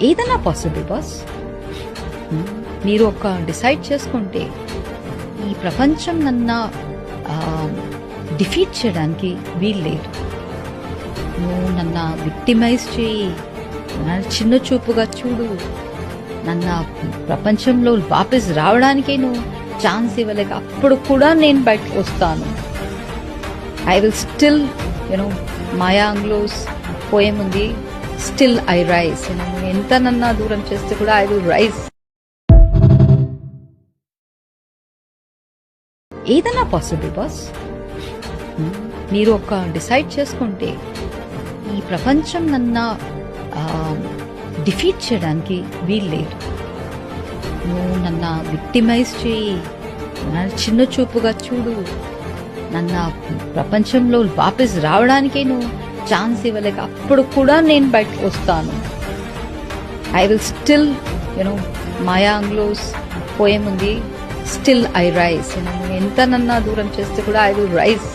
ఏదైనా possible boss. మీరు ఒక డిసైడ్ చేసుకుంటే ఈ ప్రపంచం నన్ను డిఫీట్ చేయడానికి వీల్లేదు. నువ్వు నన్ను విక్టిమైజ్ చేయి, నన్ను చిన్న చూపుగా చూడు, నన్ను ప్రపంచంలో వాపస్ రావడానికే నువ్వు ఛాన్స్ ఇవ్వలేక అప్పుడు కూడా నేను బయటకు వస్తాను. I will still Maya Angelou's poem ఉంది, స్టిల్ ఐ రైజ్. ఎంత నన్ను దూరం చేస్తే కూడా ఐ విల్ రైజ్. ఏదైనా పాసిబుల్ బాస్. మీరు ఒక డిసైడ్ చేసుకుంటే ఈ ప్రపంచం నన్ను డిఫీట్ చేయడానికి వీల్లేదు. నువ్వు నన్ను విక్టిమైజ్ చేయి, నన్ను చిన్న చూపుగా చూడు, నన్ను ప్రపంచంలో వాపస్ రావడానికే నువ్వు ఛాన్స్ ఇవ్వలేక అప్పుడు కూడా నేను బయటకు వస్తాను. I will still Maya Angelou's poem ఉంది, స్టిల్ ఐ రైజ్. ఎంత నన్ను దూరం చేస్తే కూడా ఐ విల్ రైజ్.